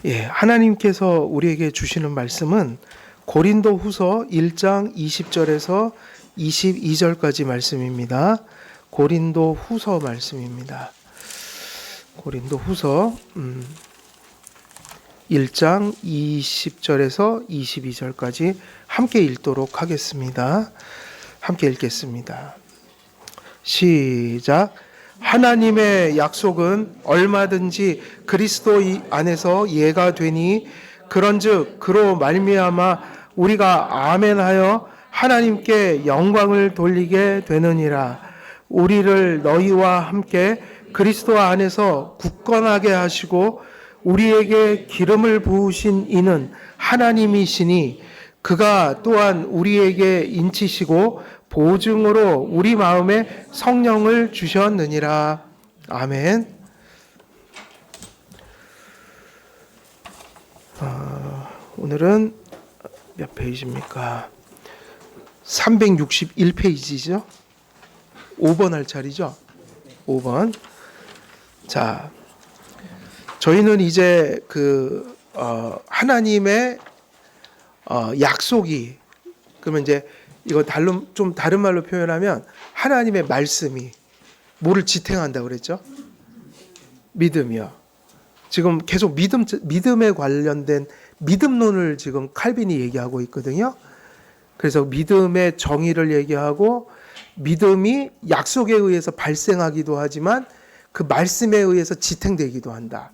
예, 하나님께서 우리에게 주시는 말씀은 고린도 후서 1장 20절에서 22절까지 말씀입니다. 고린도 후서 말씀입니다. 고린도 후서 1장 20절에서 22절까지 함께 읽도록 하겠습니다. 함께 읽겠습니다. 시작. 하나님의 약속은 얼마든지 그리스도 안에서 예가 되니 그런즉 그로 말미암아 우리가 아멘하여 하나님께 영광을 돌리게 되느니라. 우리를 너희와 함께 그리스도 안에서 굳건하게 하시고 우리에게 기름을 부으신 이는 하나님이시니 그가 또한 우리에게 인치시고 보증으로 우리 마음에 성령을 주셨느니라. 아멘. 오늘은 몇 페이지입니까? 361페이지죠? 5번 할 차례죠? 5번. 자, 저희는 이제 하나님의 약속이, 그러면 이제 이거 좀 다른 말로 표현하면 하나님의 말씀이 뭐를 지탱한다고 그랬죠? 믿음이요. 지금 계속 믿음에 관련된 믿음론을 지금 칼빈이 얘기하고 있거든요. 그래서 믿음의 정의를 얘기하고 믿음이 약속에 의해서 발생하기도 하지만 그 말씀에 의해서 지탱되기도 한다.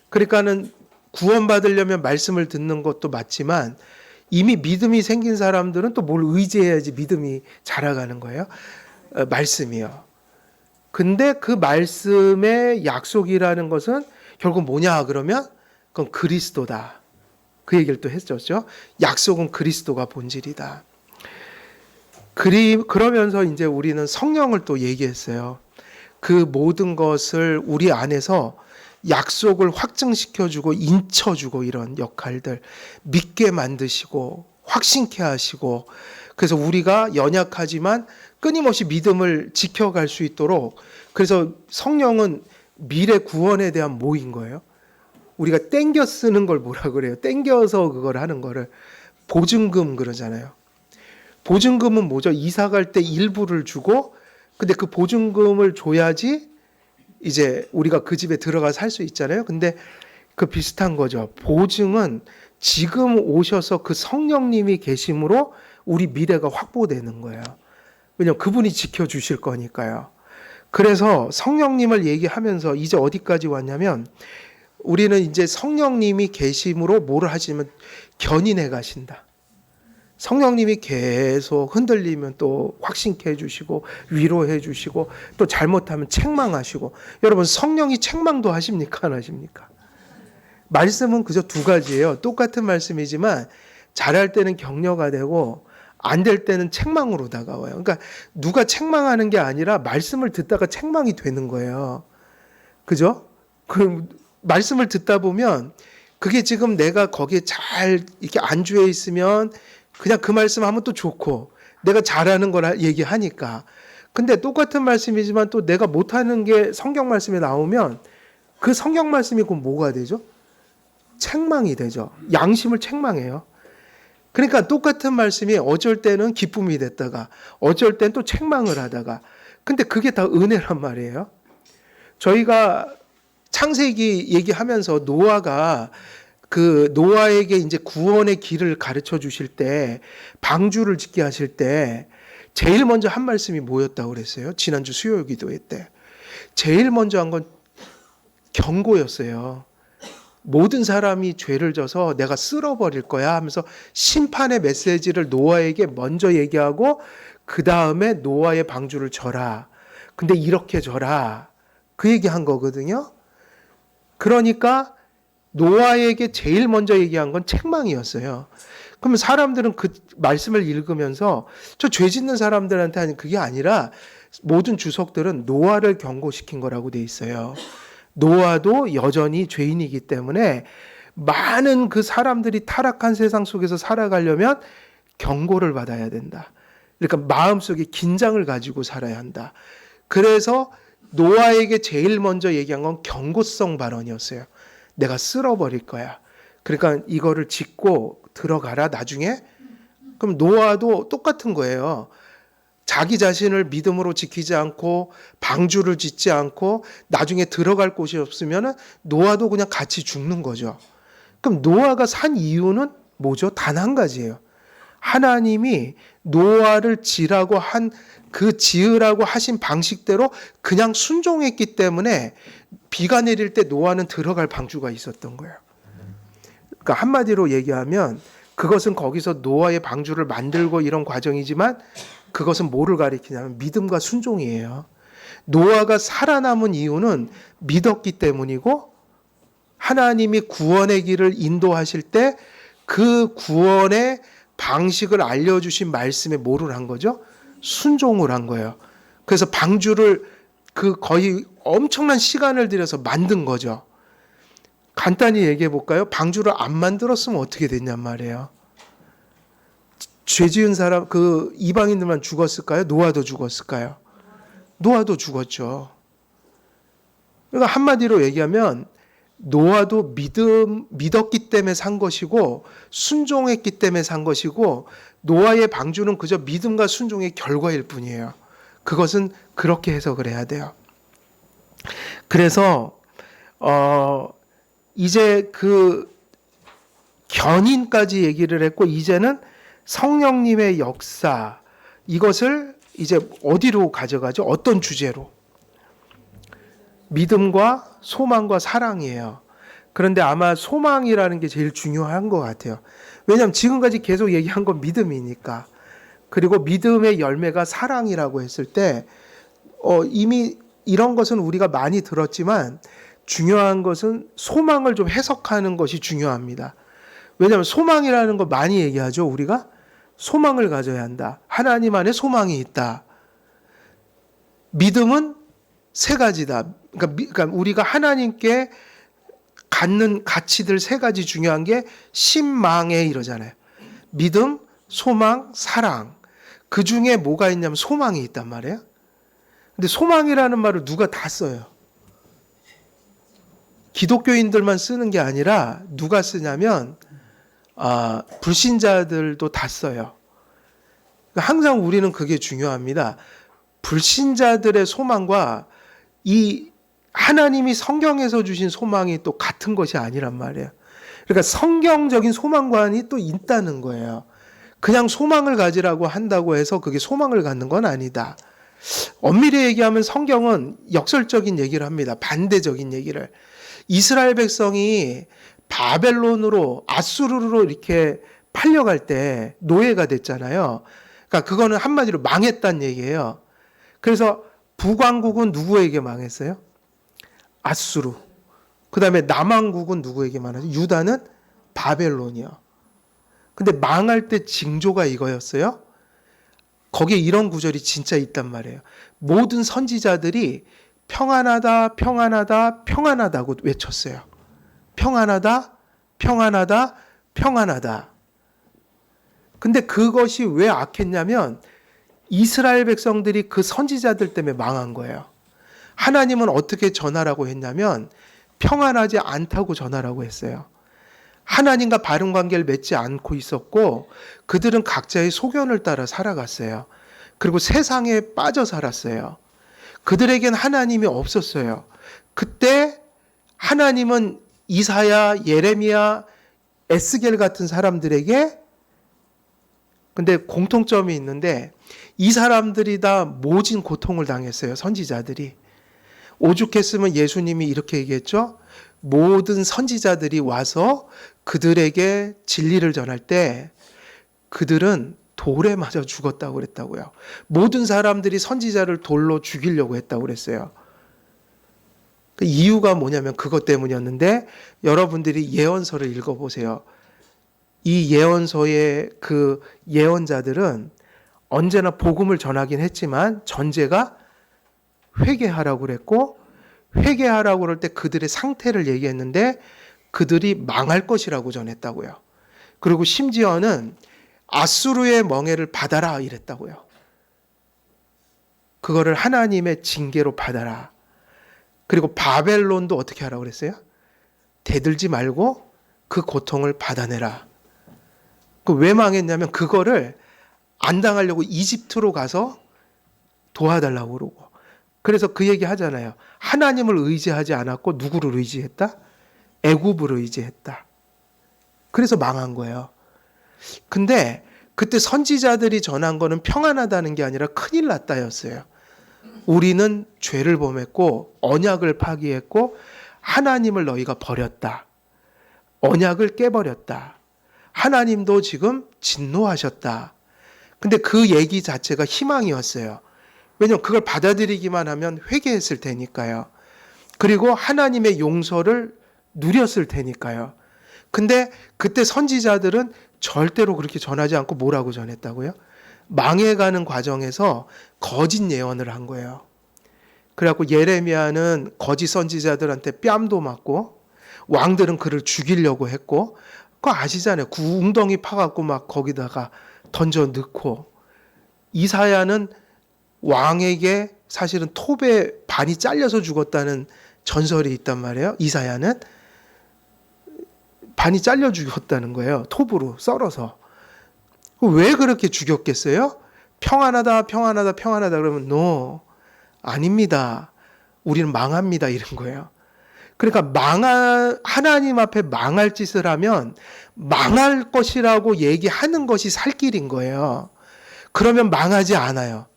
그러니까는 구원받으려면 말씀을 듣는 것도 맞지만 이미 믿음이 생긴 사람들은 또 뭘 의지해야지 믿음이 자라가는 거예요. 말씀이요. 근데 그 말씀의 약속이라는 것은 결국 뭐냐 그러면 그건 그리스도다. 그 얘기를 또 했었죠. 약속은 그리스도가 본질이다. 그러면서 이제 우리는 성령을 또 얘기했어요. 그 모든 것을 우리 안에서 약속을 확증시켜주고 인쳐주고 이런 역할들 믿게 만드시고 확신케 하시고 그래서 우리가 연약하지만 끊임없이 믿음을 지켜갈 수 있도록 그래서 성령은 미래 구원에 대한 모인 거예요. 우리가 땡겨 쓰는 걸 뭐라 그래요? 땡겨서 그걸 하는 거를 보증금 그러잖아요. 보증금은 뭐죠? 이사 갈 때 일부를 주고 근데 그 보증금을 줘야지 이제 우리가 그 집에 들어가 살 수 있잖아요. 근데 그 비슷한 거죠. 보증은 지금 오셔서 그 성령님이 계심으로 우리 미래가 확보되는 거예요. 왜냐하면 그분이 지켜주실 거니까요. 그래서 성령님을 얘기하면서 이제 어디까지 왔냐면 우리는 이제 성령님이 계심으로 뭐를 하시면 견인해 가신다. 성령님이 계속 흔들리면 또 확신케 해주시고 위로해 주시고 또 잘못하면 책망하시고 여러분 성령이 책망도 하십니까? 안 하십니까? 말씀은 그저 두 가지예요. 똑같은 말씀이지만 잘할 때는 격려가 되고 안 될 때는 책망으로 다가와요. 그러니까 누가 책망하는 게 아니라 말씀을 듣다가 책망이 되는 거예요. 그죠? 그 말씀을 듣다 보면 그게 지금 내가 거기에 잘 이렇게 안주해 있으면 그냥 그 말씀 하면 또 좋고 내가 잘하는 걸 얘기하니까 근데 똑같은 말씀이지만 또 내가 못하는 게 성경 말씀에 나오면 그 성경 말씀이 그럼 뭐가 되죠? 책망이 되죠. 양심을 책망해요. 그러니까 똑같은 말씀이 어쩔 때는 기쁨이 됐다가 어쩔 땐 또 책망을 하다가 근데 그게 다 은혜란 말이에요. 저희가 창세기 얘기하면서 노아가 그 노아에게 이제 구원의 길을 가르쳐 주실 때 방주를 짓게 하실 때 제일 먼저 한 말씀이 뭐였다고 그랬어요? 지난주 수요 기도회 때. 제일 먼저 한 건 경고였어요. 모든 사람이 죄를 져서 내가 쓸어버릴 거야 하면서 심판의 메시지를 노아에게 먼저 얘기하고 그 다음에 노아의 방주를 져라. 근데 이렇게 져라. 그 얘기한 거거든요. 그러니까 노아에게 제일 먼저 얘기한 건 책망이었어요. 그러면 사람들은 그 말씀을 읽으면서 저 죄 짓는 사람들한테 하는 그게 아니라 모든 주석들은 노아를 경고시킨 거라고 돼 있어요. 노아도 여전히 죄인이기 때문에 많은 그 사람들이 타락한 세상 속에서 살아가려면 경고를 받아야 된다. 그러니까 마음속에 긴장을 가지고 살아야 한다. 그래서 노아에게 제일 먼저 얘기한 건 경고성 발언이었어요. 내가 쓸어버릴 거야. 그러니까 이거를 짓고 들어가라 나중에. 그럼 노아도 똑같은 거예요. 자기 자신을 믿음으로 지키지 않고 방주를 짓지 않고 나중에 들어갈 곳이 없으면 노아도 그냥 같이 죽는 거죠. 그럼 노아가 산 이유는 뭐죠? 단 한 가지예요. 하나님이 노아를 지라고 한 그 지으라고 하신 방식대로 그냥 순종했기 때문에 비가 내릴 때 노아는 들어갈 방주가 있었던 거예요. 그러니까 한마디로 얘기하면 그것은 거기서 노아의 방주를 만들고 이런 과정이지만 그것은 뭐를 가리키냐면 믿음과 순종이에요. 노아가 살아남은 이유는 믿었기 때문이고 하나님이 구원의 길을 인도하실 때 그 구원의 방식을 알려주신 말씀에 뭐를 한 거죠? 순종을 한 거예요. 그래서 방주를 그 거의 엄청난 시간을 들여서 만든 거죠. 간단히 얘기해 볼까요? 방주를 안 만들었으면 어떻게 됐냔 말이에요. 죄 지은 사람, 그 이방인들만 죽었을까요? 노아도 죽었을까요? 노아도 죽었죠. 그러니까 한마디로 얘기하면 노아도 믿었기 때문에 산 것이고 순종했기 때문에 산 것이고 노아의 방주는 그저 믿음과 순종의 결과일 뿐이에요. 그것은 그렇게 해석을 해야 돼요. 그래서 이제 그 견인까지 얘기를 했고 이제는 성령님의 역사 이것을 이제 어디로 가져가죠? 어떤 주제로? 믿음과 소망과 사랑이에요. 그런데 아마 소망이라는 게 제일 중요한 것 같아요. 왜냐하면 지금까지 계속 얘기한 건 믿음이니까. 그리고 믿음의 열매가 사랑이라고 했을 때 이미 이런 것은 우리가 많이 들었지만 중요한 것은 소망을 좀 해석하는 것이 중요합니다. 왜냐하면 소망이라는 거 많이 얘기하죠. 우리가 소망을 가져야 한다. 하나님 안에 소망이 있다. 믿음은 세 가지다. 그러니까 우리가 하나님께 갖는 가치들 세 가지 중요한 게 신망에 이러잖아요. 믿음, 소망, 사랑. 그 중에 뭐가 있냐면 소망이 있단 말이에요. 근데 소망이라는 말을 누가 다 써요. 기독교인들만 쓰는 게 아니라 누가 쓰냐면 불신자들도 다 써요. 항상 우리는 그게 중요합니다. 불신자들의 소망과 이 하나님이 성경에서 주신 소망이 또 같은 것이 아니란 말이에요. 그러니까 성경적인 소망관이 또 있다는 거예요. 그냥 소망을 가지라고 한다고 해서 그게 소망을 갖는 건 아니다. 엄밀히 얘기하면 성경은 역설적인 얘기를 합니다. 반대적인 얘기를. 이스라엘 백성이 바벨론으로 아수르로 이렇게 팔려갈 때 노예가 됐잖아요. 그러니까 그거는 한마디로 망했다는 얘기예요. 그래서 북왕국은 누구에게 망했어요? 아수르. 그 다음에 남왕국은 누구에게 망했어요? 유다는 바벨론이요. 근데 망할 때 징조가 이거였어요. 거기에 이런 구절이 진짜 있단 말이에요. 모든 선지자들이 평안하다, 평안하다, 평안하다고 외쳤어요. 평안하다, 평안하다, 평안하다. 근데 그것이 왜 악했냐면 이스라엘 백성들이 그 선지자들 때문에 망한 거예요. 하나님은 어떻게 전하라고 했냐면 평안하지 않다고 전하라고 했어요. 하나님과 바른 관계를 맺지 않고 있었고 그들은 각자의 소견을 따라 살아갔어요. 그리고 세상에 빠져 살았어요. 그들에겐 하나님이 없었어요. 그때 하나님은 이사야, 예레미야, 에스겔 같은 사람들에게 근데 공통점이 있는데 이 사람들이 다 모진 고통을 당했어요. 선지자들이. 오죽했으면 예수님이 이렇게 얘기했죠. 모든 선지자들이 와서 그들에게 진리를 전할 때 그들은 돌에 맞아 죽었다고 그랬다고요. 모든 사람들이 선지자를 돌로 죽이려고 했다고 그랬어요. 그 이유가 뭐냐면 그것 때문이었는데 여러분들이 예언서를 읽어보세요. 이 예언서의 그 예언자들은 언제나 복음을 전하긴 했지만 전제가 회개하라고 그랬고 회개하라고 그럴 때 그들의 상태를 얘기했는데 그들이 망할 것이라고 전했다고요. 그리고 심지어는 아수르의 멍에를 받아라 이랬다고요. 그거를 하나님의 징계로 받아라. 그리고 바벨론도 어떻게 하라고 그랬어요? 대들지 말고 그 고통을 받아내라. 그 왜 망했냐면 그거를 안 당하려고 이집트로 가서 도와달라고 그러고. 그래서 그 얘기 하잖아요. 하나님을 의지하지 않았고 누구를 의지했다? 애굽을 의지했다. 그래서 망한 거예요. 근데 그때 선지자들이 전한 거는 평안하다는 게 아니라 큰일 났다였어요. 우리는 죄를 범했고 언약을 파기했고 하나님을 너희가 버렸다. 언약을 깨버렸다. 하나님도 지금 진노하셨다. 근데 그 얘기 자체가 희망이었어요. 왜냐하면 그걸 받아들이기만 하면 회개했을 테니까요. 그리고 하나님의 용서를 누렸을 테니까요. 근데 그때 선지자들은 절대로 그렇게 전하지 않고 뭐라고 전했다고요? 망해가는 과정에서 거짓 예언을 한 거예요. 그래갖고 예레미야는 거짓 선지자들한테 뺨도 맞고 왕들은 그를 죽이려고 했고 그거 아시잖아요. 그 웅덩이 파갖고 막 거기다가 던져 넣고 이사야는 왕에게 사실은 톱에 반이 잘려서 죽었다는 전설이 있단 말이에요. 이사야는 반이 잘려 죽었다는 거예요. 톱으로 썰어서. 왜 그렇게 죽였겠어요? 평안하다 평안하다 평안하다 그러면 no, 아닙니다. 우리는 망합니다 이런 거예요. 그러니까 하나님 앞에 망할 짓을 하면 망할 것이라고 얘기하는 것이 살 길인 거예요. 그러면 망하지 않아요.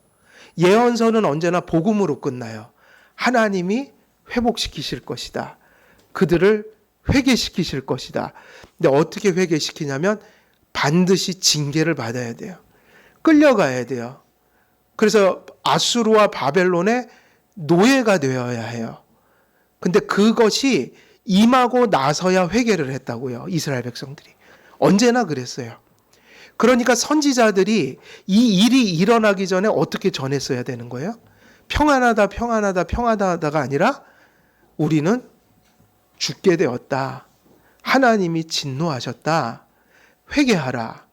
예언서는 언제나 복음으로 끝나요. 하나님이 회복시키실 것이다. 그들을 회개시키실 것이다. 근데 어떻게 회개시키냐면 반드시 징계를 받아야 돼요. 끌려가야 돼요. 그래서 아수르와 바벨론의 노예가 되어야 해요. 근데 그것이 임하고 나서야 회개를 했다고요. 이스라엘 백성들이. 언제나 그랬어요. 그러니까 선지자들이 이 일이 일어나기 전에 어떻게 전했어야 되는 거예요? 평안하다 평안하다 평안하다가 아니라 우리는 죽게 되었다. 하나님이 진노하셨다. 회개하라.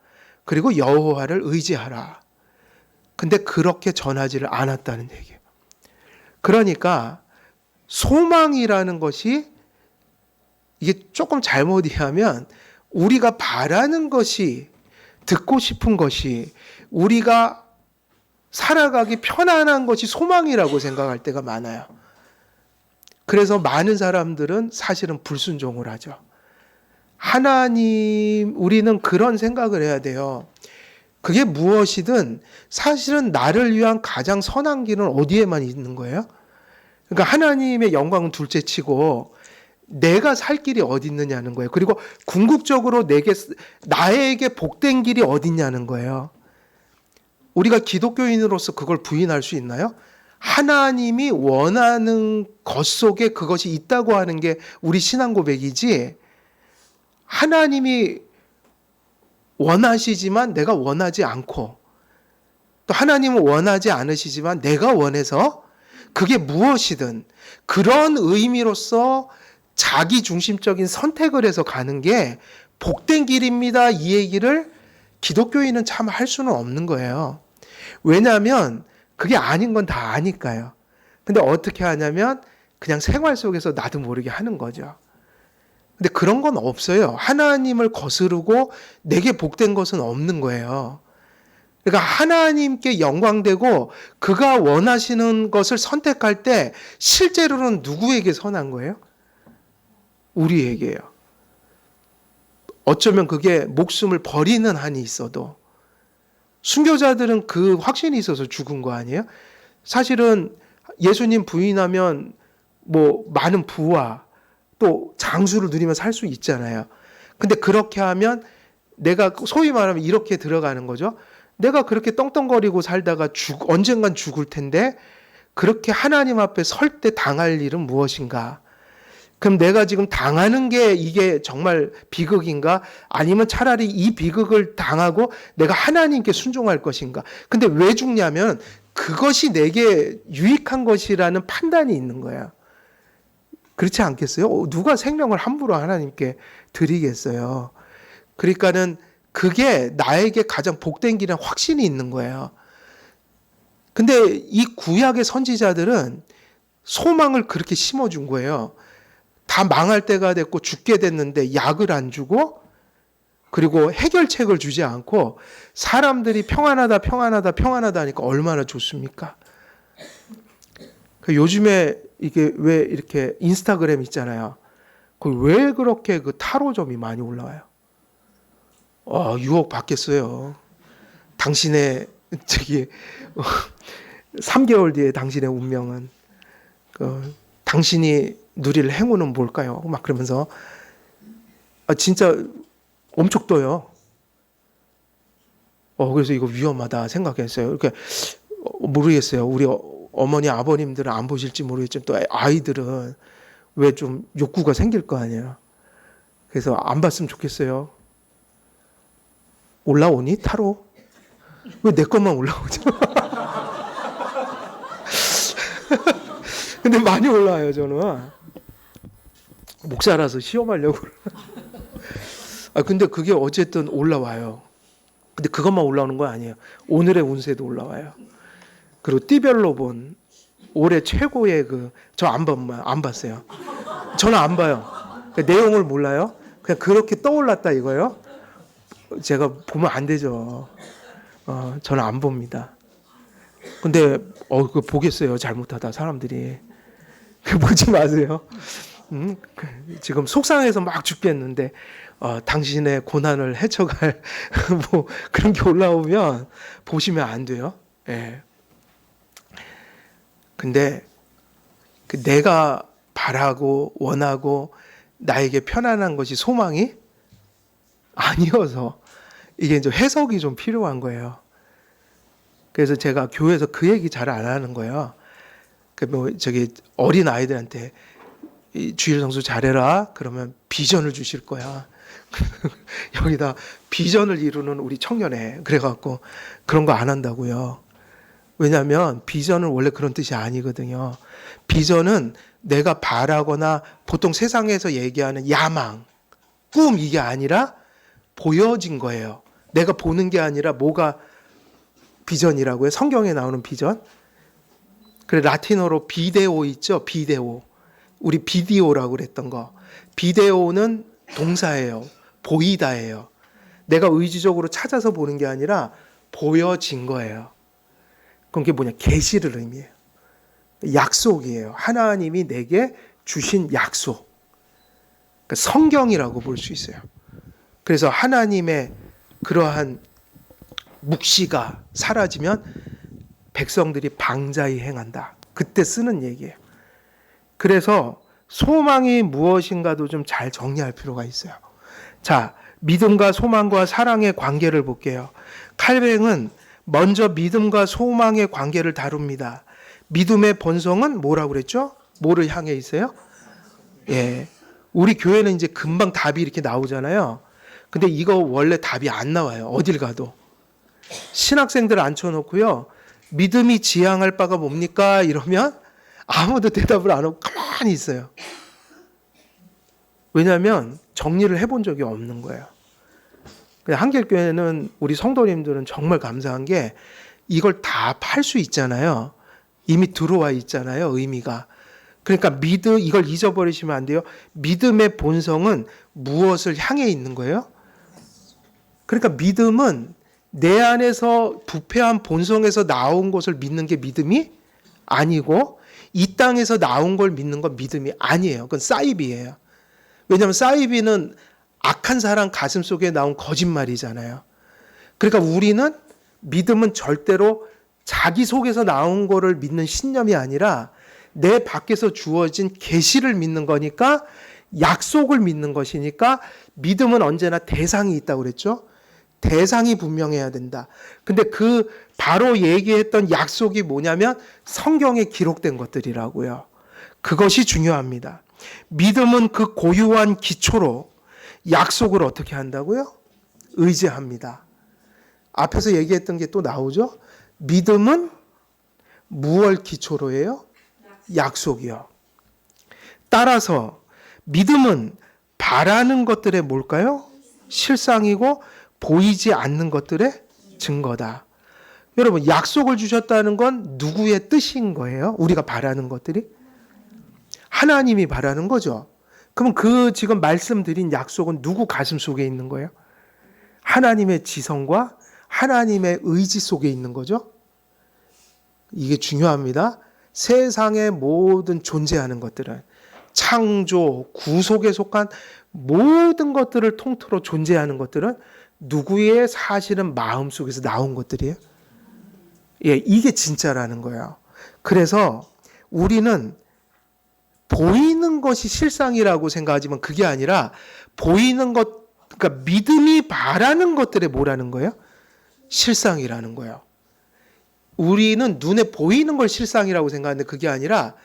그리고 여호와를 의지하라. 근데 그렇게 전하지를 않았다는 얘기예요. 그러니까 소망이라는 것이 이게 조금 잘못 이해하면 우리가 바라는 것이 듣고 싶은 것이 우리가 살아가기 편안한 것이 소망이라고 생각할 때가 많아요. 그래서 많은 사람들은 사실은 불순종을 하죠. 하나님, 우리는 그런 생각을 해야 돼요. 그게 무엇이든 사실은 나를 위한 가장 선한 길은 어디에만 있는 거예요? 그러니까 하나님의 영광은 둘째 치고 내가 살 길이 어디 있느냐는 거예요. 그리고 궁극적으로 나에게 복된 길이 어디 있냐는 거예요. 우리가 기독교인으로서 그걸 부인할 수 있나요? 하나님이 원하는 것 속에 그것이 있다고 하는 게 우리 신앙 고백이지, 하나님이 원하시지만 내가 원하지 않고, 또 하나님은 원하지 않으시지만 내가 원해서, 그게 무엇이든 그런 의미로서 자기 중심적인 선택을 해서 가는 게 복된 길입니다, 이 얘기를 기독교인은 참 할 수는 없는 거예요. 왜냐하면 그게 아닌 건 다 아니까요. 근데 어떻게 하냐면 그냥 생활 속에서 나도 모르게 하는 거죠. 근데 그런 건 없어요. 하나님을 거스르고 내게 복된 것은 없는 거예요. 그러니까 하나님께 영광되고 그가 원하시는 것을 선택할 때 실제로는 누구에게 선한 거예요? 우리에게요. 어쩌면 그게 목숨을 버리는 한이 있어도. 순교자들은 그 확신이 있어서 죽은 거 아니에요? 사실은 예수님 부인하면 뭐 많은 부와 또 장수를 누리며 살 수 있잖아요. 근데 그렇게 하면 내가 소위 말하면 이렇게 들어가는 거죠. 내가 그렇게 떵떵거리고 살다가 언젠간 죽을 텐데 그렇게 하나님 앞에 설 때 당할 일은 무엇인가? 그럼 내가 지금 당하는 게 이게 정말 비극인가? 아니면 차라리 이 비극을 당하고 내가 하나님께 순종할 것인가? 근데 왜 죽냐면 그것이 내게 유익한 것이라는 판단이 있는 거야. 그렇지 않겠어요? 누가 생명을 함부로 하나님께 드리겠어요? 그러니까는 그게 나에게 가장 복된 길이라는 확신이 있는 거예요. 근데 이 구약의 선지자들은 소망을 그렇게 심어준 거예요. 다 망할 때가 됐고 죽게 됐는데 약을 안 주고 그리고 해결책을 주지 않고 사람들이 평안하다 평안하다 평안하다 하니까 얼마나 좋습니까? 요즘에 이게 왜 이렇게 인스타그램 있잖아요. 왜 그렇게 그 타로점이 많이 올라와요? 6억 받겠어요. 당신의 3개월 뒤에 당신의 운명은 당신이 누릴 행운은 뭘까요? 막 그러면서 진짜 엄청 떠요. 그래서 이거 위험하다 생각했어요. 이렇게 모르겠어요. 우리 어머니 아버님들은 안 보실지 모르겠지만 또 아이들은 왜 좀 욕구가 생길 거 아니에요. 그래서 안 봤으면 좋겠어요. 올라오니 타로? 왜 내 것만 올라오죠? 근데 많이 올라와요. 저는 목사라서 시험하려고. 근데 그게 어쨌든 올라와요. 근데 그것만 올라오는 거 아니에요. 오늘의 운세도 올라와요. 그리고 띠별로 본 올해 최고의 저 안 봤어요. 저는 안 봐요. 내용을 몰라요. 그냥 그렇게 떠올랐다 이거예요. 제가 보면 안 되죠. 저는 안 봅니다. 근데 그거 보겠어요. 잘못하다 사람들이. 보지 마세요. 지금 속상해서 막 죽겠는데 당신의 고난을 헤쳐갈 뭐 그런 게 올라오면 보시면 안 돼요. 예. 근데 내가 바라고 원하고 나에게 편안한 것이 소망이 아니어서 이게 이제 해석이 좀 필요한 거예요. 그래서 제가 교회에서 그 얘기 잘 안 하는 거예요. 어린 아이들한테 주일 성수 잘해라. 그러면 비전을 주실 거야. 여기다 비전을 이루는 우리 청년회. 그래갖고 그런 거 안 한다고요. 왜냐하면 비전은 원래 그런 뜻이 아니거든요. 비전은 내가 바라거나 보통 세상에서 얘기하는 야망, 꿈 이게 아니라 보여진 거예요. 내가 보는 게 아니라 뭐가 비전이라고요? 성경에 나오는 비전? 그래 라틴어로 비데오 있죠? 비데오. 우리 비디오라고 그랬던 거. 비데오는 동사예요. 보이다예요. 내가 의지적으로 찾아서 보는 게 아니라 보여진 거예요. 그럼 그게 뭐냐? 계시를 의미해요. 약속이에요. 하나님이 내게 주신 약속. 그러니까 성경이라고 볼 수 있어요. 그래서 하나님의 그러한 묵시가 사라지면 백성들이 방자히 행한다. 그때 쓰는 얘기예요. 그래서 소망이 무엇인가도 좀 잘 정리할 필요가 있어요. 자, 믿음과 소망과 사랑의 관계를 볼게요. 칼뱅은 먼저 믿음과 소망의 관계를 다룹니다. 믿음의 본성은 뭐라고 그랬죠? 뭐를 향해 있어요? 예. 우리 교회는 이제 금방 답이 이렇게 나오잖아요. 근데 이거 원래 답이 안 나와요. 어딜 가도. 신학생들 앉혀놓고요. 믿음이 지향할 바가 뭡니까? 이러면 아무도 대답을 안 하고 가만히 있어요. 왜냐하면 정리를 해본 적이 없는 거예요. 한길교회는 우리 성도님들은 정말 감사한 게 이걸 다 팔 수 있잖아요. 이미 들어와 있잖아요. 의미가. 그러니까 이걸 잊어버리시면 안 돼요. 믿음의 본성은 무엇을 향해 있는 거예요? 그러니까 믿음은 내 안에서 부패한 본성에서 나온 것을 믿는 게 믿음이 아니고 이 땅에서 나온 걸 믿는 건 믿음이 아니에요. 그건 사이비예요. 왜냐하면 사이비는 악한 사람 가슴 속에 나온 거짓말이잖아요. 그러니까 우리는 믿음은 절대로 자기 속에서 나온 거를 믿는 신념이 아니라 내 밖에서 주어진 계시를 믿는 거니까 약속을 믿는 것이니까 믿음은 언제나 대상이 있다고 그랬죠. 대상이 분명해야 된다. 근데 바로 얘기했던 약속이 뭐냐면 성경에 기록된 것들이라고요. 그것이 중요합니다. 믿음은 그 고유한 기초로 약속을 어떻게 한다고요? 의지합니다. 앞에서 얘기했던 게 또 나오죠? 믿음은 무엇 기초로 해요? 약속이요. 따라서 믿음은 바라는 것들의 뭘까요? 실상이고 보이지 않는 것들의 증거다. 여러분, 약속을 주셨다는 건 누구의 뜻인 거예요? 우리가 바라는 것들이? 하나님이 바라는 거죠. 그럼 그 지금 말씀드린 약속은 누구 가슴 속에 있는 거예요? 하나님의 지성과 하나님의 의지 속에 있는 거죠. 이게 중요합니다. 세상의 모든 존재하는 것들은 창조, 구속에 속한 모든 것들을 통틀어 존재하는 것들은 누구의 사실은 마음속에서 나온 것들이에요. 예, 이게 진짜라는 거예요. 그래서 우리는 보이는 것이 실상이라고 생각하지만 그게 아니라 보이는 것, 그러니까 믿음이 바라는 것들에 뭐라는 거예요? 실상이라는 거예요. 우리는 눈에 보이는 걸 실상이라고 생각하는데 그게 아니라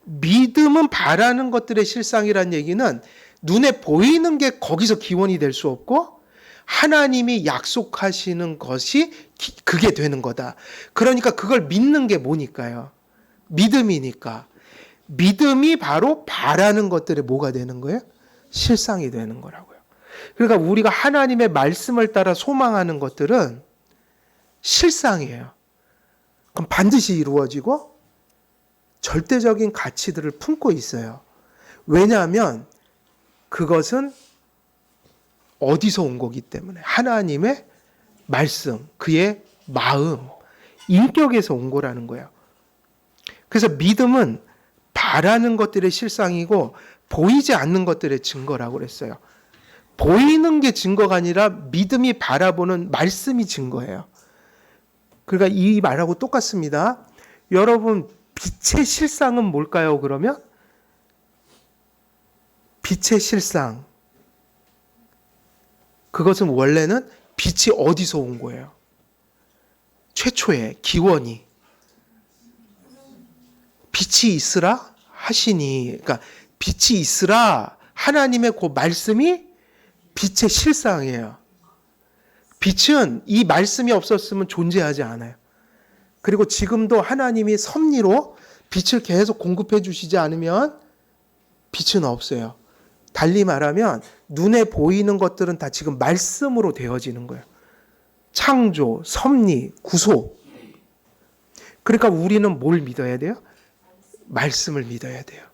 믿음은 바라는 것들의 실상이라는 얘기는 눈에 보이는 게 거기서 기원이 될 수 없고 하나님이 약속하시는 것이 그게 되는 거다. 그러니까 그걸 믿는 게 뭐니까요? 믿음이니까. 믿음이 바로 바라는 것들의 뭐가 되는 거예요? 실상이 되는 거라고요. 그러니까 우리가 하나님의 말씀을 따라 소망하는 것들은 실상이에요. 그럼 반드시 이루어지고 절대적인 가치들을 품고 있어요. 왜냐하면 그것은 어디서 온 거기 때문에 하나님의 말씀, 그의 마음, 인격에서 온 거라는 거예요. 그래서 믿음은 바라는 것들의 실상이고 보이지 않는 것들의 증거라고 그랬어요. 보이는 게 증거가 아니라 믿음이 바라보는 말씀이 증거예요. 그러니까 이 말하고 똑같습니다. 여러분, 빛의 실상은 뭘까요? 그러면 빛의 실상, 그것은 원래는 빛이 어디서 온 거예요? 최초의 기원이 빛이 있으라 하시니, 그러니까 빛이 있으라 하나님의 그 말씀이 빛의 실상이에요. 빛은 이 말씀이 없었으면 존재하지 않아요. 그리고 지금도 하나님이 섭리로 빛을 계속 공급해 주시지 않으면 빛은 없어요. 달리 말하면 눈에 보이는 것들은 다 지금 말씀으로 되어지는 거예요. 창조, 섭리, 구속. 그러니까 우리는 뭘 믿어야 돼요? 말씀을 믿어야 돼요.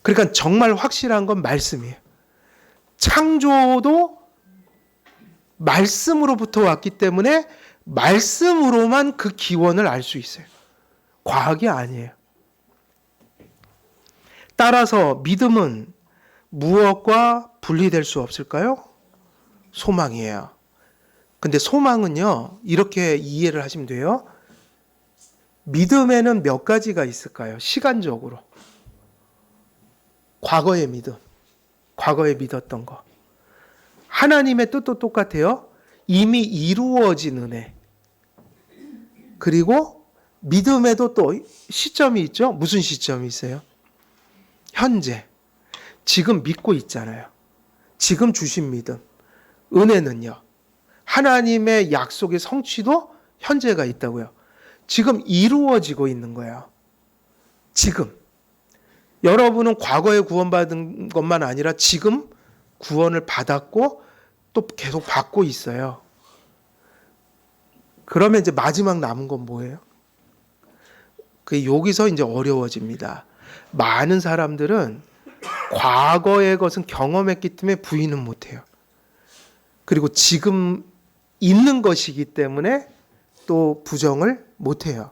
그러니까 정말 확실한 건 말씀이에요. 창조도 말씀으로부터 왔기 때문에 말씀으로만 그 기원을 알 수 있어요. 과학이 아니에요. 따라서 믿음은 무엇과 분리될 수 없을까요? 소망이에요. 근데 소망은요, 이렇게 이해를 하시면 돼요. 믿음에는 몇 가지가 있을까요? 시간적으로. 과거의 믿음, 과거에 믿었던 거. 하나님의 뜻도 똑같아요. 이미 이루어진 은혜. 그리고 믿음에도 또 시점이 있죠. 무슨 시점이 있어요? 현재. 지금 믿고 있잖아요. 지금 주신 믿음. 은혜는요. 하나님의 약속의 성취도 현재가 있다고요. 지금 이루어지고 있는 거예요. 지금. 여러분은 과거에 구원받은 것만 아니라 지금 구원을 받았고 또 계속 받고 있어요. 그러면 이제 마지막 남은 건 뭐예요? 여기서 이제 어려워집니다. 많은 사람들은 과거의 것은 경험했기 때문에 부인은 못해요. 그리고 지금 있는 것이기 때문에 또 부정을 못해요.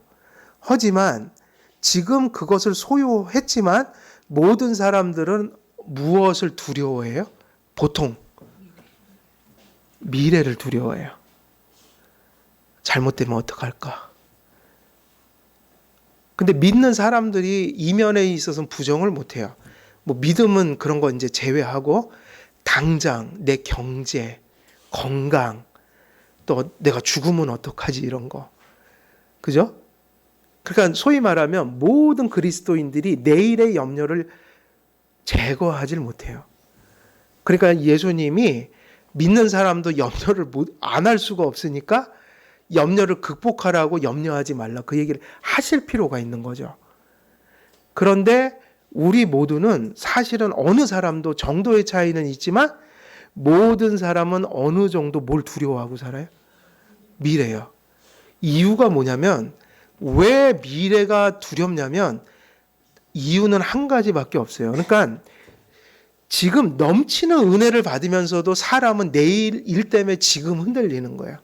하지만 지금 그것을 소유했지만 모든 사람들은 무엇을 두려워해요? 보통 미래를 두려워해요. 잘못되면 어떡할까? 근데 믿는 사람들이 이면에 있어서는 부정을 못해요. 뭐 믿음은 그런 거 이제 제외하고 당장 내 경제, 건강, 또 내가 죽으면 어떡하지 이런 거. 그죠? 그러니까 소위 말하면 모든 그리스도인들이 내일의 염려를 제거하질 못해요. 그러니까 예수님이 믿는 사람도 염려를 안 할 수가 없으니까 염려를 극복하라고 염려하지 말라. 그 얘기를 하실 필요가 있는 거죠. 그런데 우리 모두는 사실은 어느 사람도 정도의 차이는 있지만 모든 사람은 어느 정도 뭘 두려워하고 살아요? 미래요. 이유가 뭐냐면 왜 미래가 두렵냐면 이유는 한 가지밖에 없어요. 그러니까 지금 넘치는 은혜를 받으면서도 사람은 내일 일 때문에 지금 흔들리는 거예요.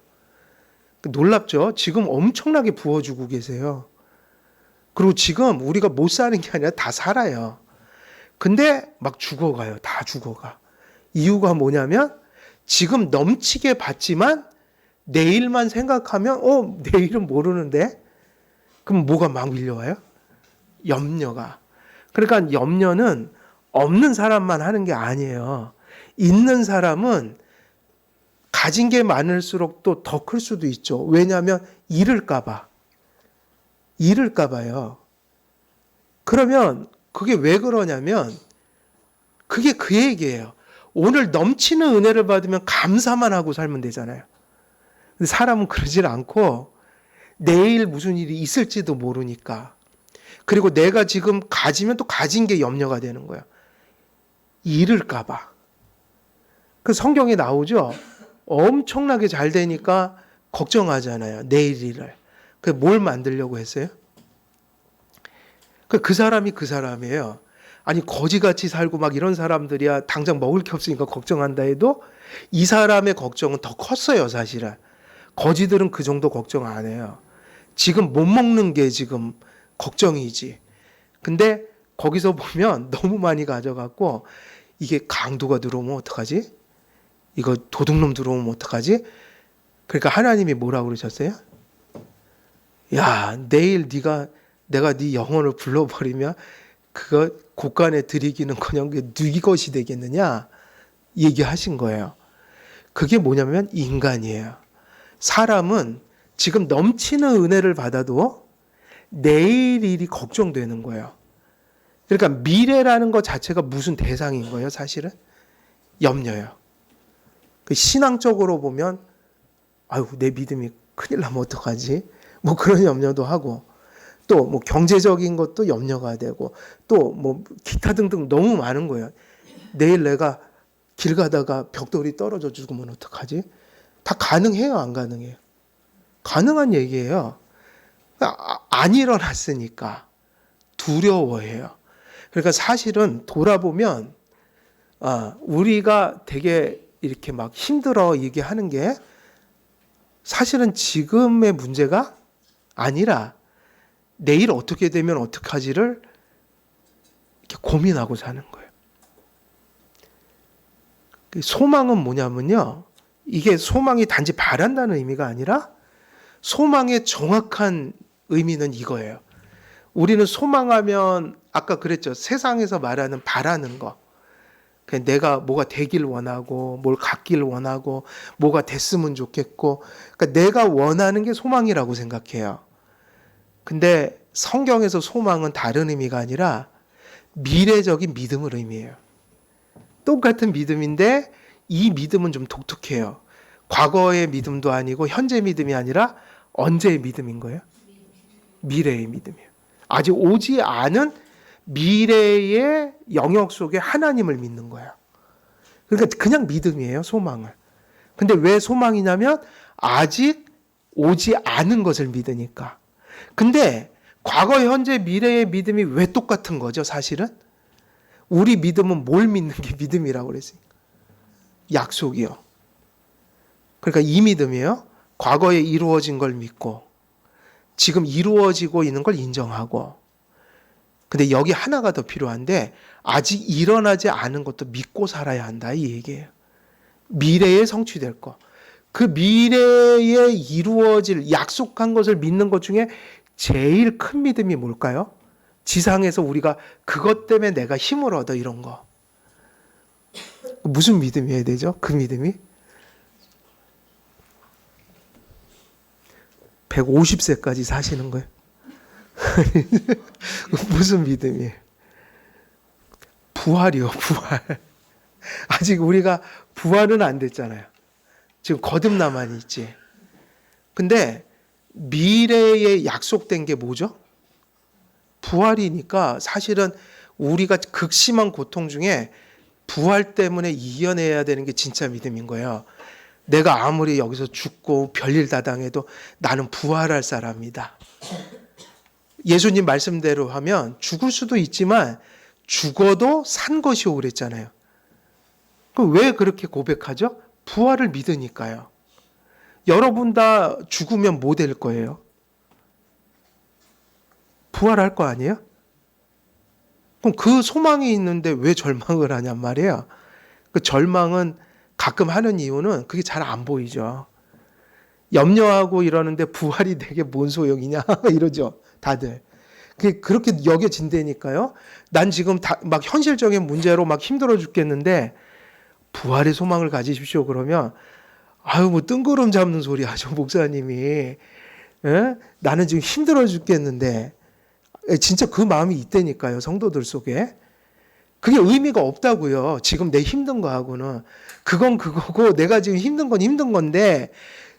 놀랍죠? 지금 엄청나게 부어주고 계세요. 그리고 지금 우리가 못 사는 게 아니라 다 살아요. 근데 막 죽어가요. 다 죽어가. 이유가 뭐냐면 지금 넘치게 받지만 내일만 생각하면 내일은 모르는데 그럼 뭐가 막 밀려와요? 염려가. 그러니까 염려는 없는 사람만 하는 게 아니에요. 있는 사람은 가진 게 많을수록 또 더 클 수도 있죠. 왜냐하면 잃을까 봐요. 그러면 그게 왜 그러냐면 그게 그 얘기예요. 오늘 넘치는 은혜를 받으면 감사만 하고 살면 되잖아요. 근데 사람은 그러질 않고 내일 무슨 일이 있을지도 모르니까. 그리고 내가 지금 가지면 또 가진 게 염려가 되는 거예요. 잃을까 봐. 그 성경에 나오죠. 엄청나게 잘 되니까 걱정하잖아요. 내일 일을. 그 뭘 만들려고 했어요? 그 사람이 그 사람이에요. 아니 거지같이 살고 막 이런 사람들이야 당장 먹을 게 없으니까 걱정한다 해도 이 사람의 걱정은 더 컸어요, 사실은. 거지들은 그 정도 걱정 안 해요. 지금 못 먹는 게 지금 걱정이지. 근데 거기서 보면 너무 많이 가져갖고 이게 강도가 들어오면 어떡하지? 이거 도둑놈 들어오면 어떡하지? 그러니까 하나님이 뭐라고 그러셨어요? 야, 내일 내가 네 영혼을 불러버리면 그거 곳간에 들이기는커녕 네 것이 되겠느냐? 얘기하신 거예요. 그게 뭐냐면 인간이에요. 사람은 지금 넘치는 은혜를 받아도 내일 일이 걱정되는 거예요. 그러니까 미래라는 것 자체가 무슨 대상인 거예요, 사실은? 염려요. 신앙적으로 보면 아유, 내 믿음이 큰일 나면 어떡하지? 뭐 그런 염려도 하고 또 뭐 경제적인 것도 염려가 되고 또 뭐 기타 등등 너무 많은 거예요. 내일 내가 길 가다가 벽돌이 떨어져 죽으면 어떡하지? 다 가능해요, 안 가능해요? 가능한 얘기예요. 안 일어났으니까 두려워해요. 그러니까 사실은 돌아보면 우리가 되게 이렇게 막 힘들어 얘기하는 게 사실은 지금의 문제가 아니라 내일 어떻게 되면 어떡하지를 이렇게 고민하고 사는 거예요. 소망은 뭐냐면요. 이게 소망이 단지 바란다는 의미가 아니라 소망의 정확한 의미는 이거예요. 우리는 소망하면 아까 그랬죠. 세상에서 말하는 바라는 거. 내가 뭐가 되길 원하고 뭘 갖길 원하고 뭐가 됐으면 좋겠고 그러니까 내가 원하는 게 소망이라고 생각해요. 근데 성경에서 소망은 다른 의미가 아니라 미래적인 믿음을 의미해요. 똑같은 믿음인데 이 믿음은 좀 독특해요. 과거의 믿음도 아니고 현재 믿음이 아니라 언제의 믿음인 거예요? 미래의 믿음이에요. 아직 오지 않은 미래의 영역 속에 하나님을 믿는 거예요. 그러니까 그냥 믿음이에요, 소망을. 근데 왜 소망이냐면 아직 오지 않은 것을 믿으니까. 근데 과거, 현재, 미래의 믿음이 왜 똑같은 거죠, 사실은? 우리 믿음은 뭘 믿는 게 믿음이라고 그랬습니까? 약속이요. 그러니까 이 믿음이에요. 과거에 이루어진 걸 믿고 지금 이루어지고 있는 걸 인정하고 근데 여기 하나가 더 필요한데 아직 일어나지 않은 것도 믿고 살아야 한다 이 얘기예요. 미래에 성취될 거. 그 미래에 이루어질 약속한 것을 믿는 것 중에 제일 큰 믿음이 뭘까요? 지상에서 우리가 그것 때문에 내가 힘을 얻어 이런 거. 무슨 믿음이어야 되죠? 그 믿음이? 150세까지 사시는 거예요. 무슨 믿음이에요? 부활이요, 부활. 아직 우리가 부활은 안 됐잖아요. 지금 거듭나만 있지. 근데 미래에 약속된 게 뭐죠? 부활이니까 사실은 우리가 극심한 고통 중에 부활 때문에 이겨내야 되는 게 진짜 믿음인 거예요. 내가 아무리 여기서 죽고 별일 다 당해도 나는 부활할 사람이다. 예수님 말씀대로 하면 죽을 수도 있지만 죽어도 산 것이오 그랬잖아요. 그럼 왜 그렇게 고백하죠? 부활을 믿으니까요. 여러분 다 죽으면 뭐 될 거예요? 부활할 거 아니에요? 그럼 그 소망이 있는데 왜 절망을 하냔 말이에요. 그 절망은 가끔 하는 이유는 그게 잘 안 보이죠. 염려하고 이러는데 부활이 되게 뭔 소용이냐 이러죠. 다들. 그게 그렇게 여겨진다니까요. 난 지금 막 현실적인 문제로 막 힘들어 죽겠는데 부활의 소망을 가지십시오 그러면 아유 뭐 뜬구름 잡는 소리 하죠 목사님이. 예? 나는 지금 힘들어 죽겠는데 진짜 그 마음이 있다니까요 성도들 속에. 그게 의미가 없다고요. 지금 내 힘든 거하고는. 그건 그거고 내가 지금 힘든 건 힘든 건데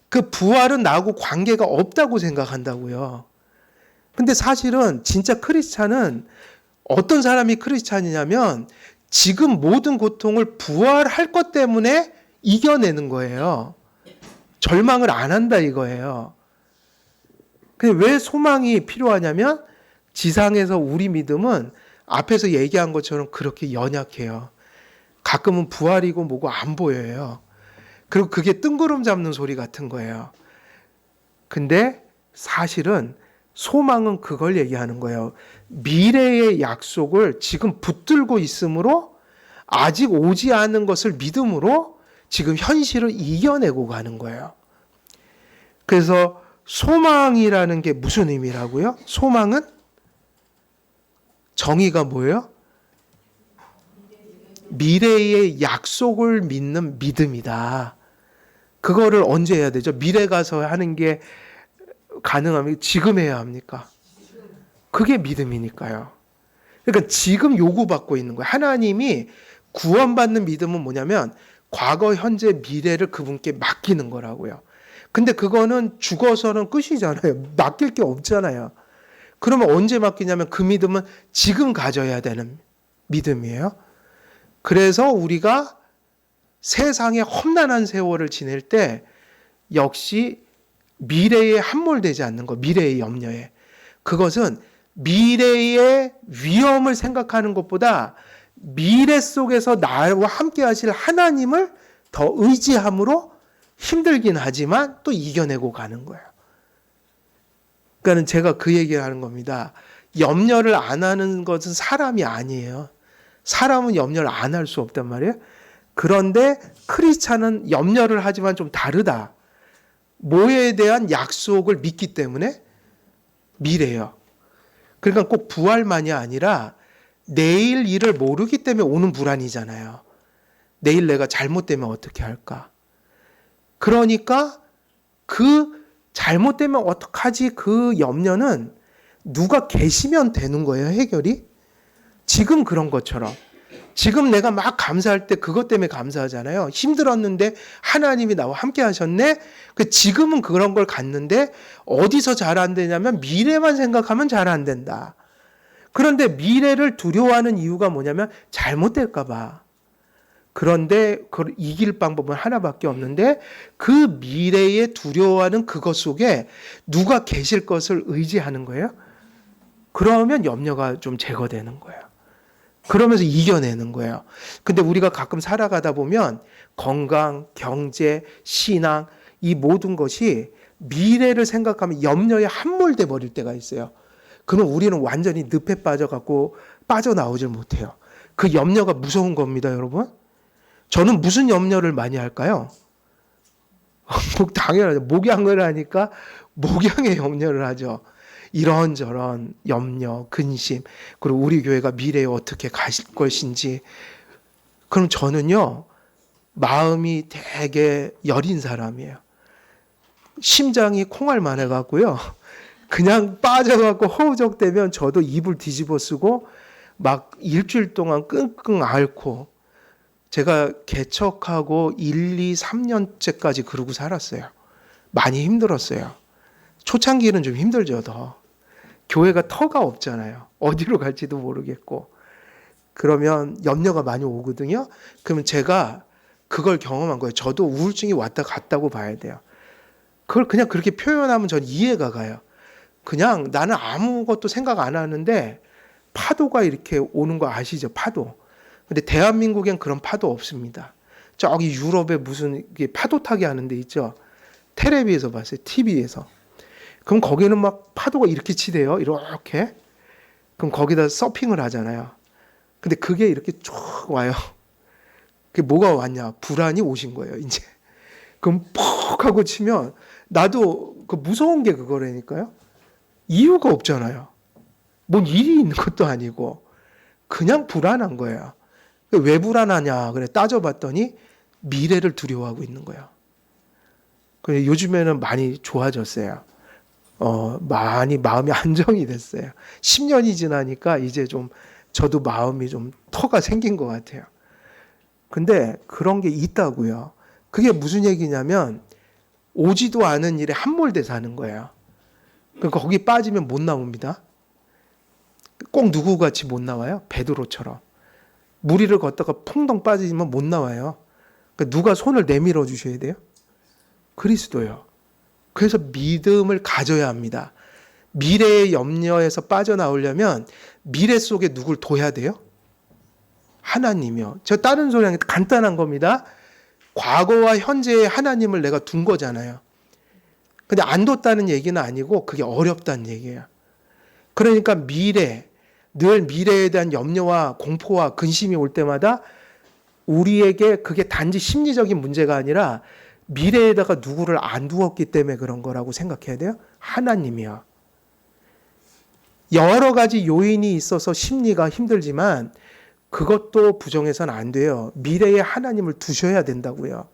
그 부활은 나하고 관계가 없다고 생각한다고요. 근데 사실은 진짜 크리스찬은 어떤 사람이 크리스찬이냐면 지금 모든 고통을 부활할 것 때문에 이겨내는 거예요. 절망을 안 한다 이거예요. 근데 왜 소망이 필요하냐면 지상에서 우리 믿음은 앞에서 얘기한 것처럼 그렇게 연약해요. 가끔은 부활이고 뭐고 안 보여요. 그리고 그게 뜬구름 잡는 소리 같은 거예요. 근데 사실은 소망은 그걸 얘기하는 거예요. 미래의 약속을 지금 붙들고 있으므로 아직 오지 않은 것을 믿음으로 지금 현실을 이겨내고 가는 거예요. 그래서 소망이라는 게 무슨 의미라고요? 소망은 정의가 뭐예요? 미래의 약속을 믿는 믿음이다. 그거를 언제 해야 되죠? 미래 가서 하는 게 가능합니까? 지금 해야 합니까? 그게 믿음이니까요. 그러니까 지금 요구받고 있는 거예요. 하나님이 구원받는 믿음은 뭐냐면 과거, 현재, 미래를 그분께 맡기는 거라고요. 근데 그거는 죽어서는 끝이잖아요. 맡길 게 없잖아요. 그러면 언제 맡기냐면 그 믿음은 지금 가져야 되는 믿음이에요. 그래서 우리가 세상에 험난한 세월을 지낼 때 역시 미래에 함몰되지 않는 거, 미래의 염려에. 그것은 미래의 위험을 생각하는 것보다 미래 속에서 나와 함께 하실 하나님을 더 의지함으로 힘들긴 하지만 또 이겨내고 가는 거예요. 그러니까 제가 그 얘기를 하는 겁니다. 염려를 안 하는 것은 사람이 아니에요. 사람은 염려를 안 할 수 없단 말이에요. 그런데 크리스찬은 염려를 하지만 좀 다르다. 뭐에 대한 약속을 믿기 때문에 미래요. 그러니까 꼭 부활만이 아니라 내일 일을 모르기 때문에 오는 불안이잖아요. 내일 내가 잘못되면 어떻게 할까? 그러니까 그 잘못되면 어떡하지? 그 염려는 누가 계시면 되는 거예요, 해결이. 지금 그런 것처럼. 지금 내가 막 감사할 때 그것 때문에 감사하잖아요. 힘들었는데 하나님이 나와 함께 하셨네. 지금은 그런 걸 갖는데 어디서 잘 안 되냐면 미래만 생각하면 잘 안 된다. 그런데 미래를 두려워하는 이유가 뭐냐면 잘못될까 봐. 그런데 그걸 이길 방법은 하나밖에 없는데 그 미래에 두려워하는 그것 속에 누가 계실 것을 의지하는 거예요. 그러면 염려가 좀 제거되는 거예요. 그러면서 이겨내는 거예요. 근데 우리가 가끔 살아가다 보면 건강, 경제, 신앙 이 모든 것이 미래를 생각하면 염려에 함몰돼 버릴 때가 있어요. 그러면 우리는 완전히 늪에 빠져갖고 빠져나오질 못해요. 그 염려가 무서운 겁니다, 여러분. 저는 무슨 염려를 많이 할까요? 당연하죠. 목양을 하니까 목양의 염려를 하죠. 이런저런 염려, 근심, 그리고 우리 교회가 미래에 어떻게 가실 것인지. 그럼 저는요, 마음이 되게 여린 사람이에요. 심장이 콩알만 해갖고요. 그냥 빠져갖고 허우적대면 저도 이불 뒤집어 쓰고 막 일주일 동안 끙끙 앓고 제가 개척하고 1, 2, 3년째까지 그러고 살았어요. 많이 힘들었어요. 초창기는 좀 힘들죠, 더. 교회가 터가 없잖아요. 어디로 갈지도 모르겠고. 그러면 염려가 많이 오거든요. 그러면 제가 그걸 경험한 거예요. 저도 우울증이 왔다 갔다고 봐야 돼요. 그걸 그냥 그렇게 표현하면 전 이해가 가요. 그냥 나는 아무것도 생각 안 하는데 파도가 이렇게 오는 거 아시죠? 파도. 근데 대한민국엔 그런 파도 없습니다. 저기 유럽에 무슨 이게 파도 타기 하는 데 있죠. 텔레비에서 봤어요. TV에서. 그럼 거기는 막 파도가 이렇게 치대요. 이렇게. 그럼 거기다 서핑을 하잖아요. 근데 그게 이렇게 쭉 와요. 그게 뭐가 왔냐? 불안이 오신 거예요, 이제. 그럼 퍽 하고 치면 나도 그 무서운 게 그거라니까요. 이유가 없잖아요. 뭔 일이 있는 것도 아니고 그냥 불안한 거예요. 왜 불안하냐? 그래 따져봤더니 미래를 두려워하고 있는 거예요. 그래 요즘에는 많이 좋아졌어요. 많이 마음이 안정이 됐어요. 10년이 지나니까 이제 좀 저도 마음이 좀 터가 생긴 것 같아요. 근데 그런 게 있다고요. 그게 무슨 얘기냐면 오지도 않은 일에 함몰돼 사는 거예요. 그러니까 거기 빠지면 못 나옵니다. 꼭 누구같이 못 나와요. 베드로처럼. 무리를 걷다가 풍덩 빠지면 못 나와요. 그러니까 누가 손을 내밀어 주셔야 돼요? 그리스도요. 그래서 믿음을 가져야 합니다. 미래의 염려에서 빠져나오려면 미래 속에 누굴 둬야 돼요? 하나님이요. 저 다른 소리 아니라 간단한 겁니다. 과거와 현재의 하나님을 내가 둔 거잖아요. 근데 안 뒀다는 얘기는 아니고 그게 어렵다는 얘기예요. 그러니까 늘 미래에 대한 염려와 공포와 근심이 올 때마다 우리에게 그게 단지 심리적인 문제가 아니라 미래에다가 누구를 안 두었기 때문에 그런 거라고 생각해야 돼요. 하나님이요. 여러 가지 요인이 있어서 심리가 힘들지만 그것도 부정해서는 안 돼요. 미래에 하나님을 두셔야 된다고요.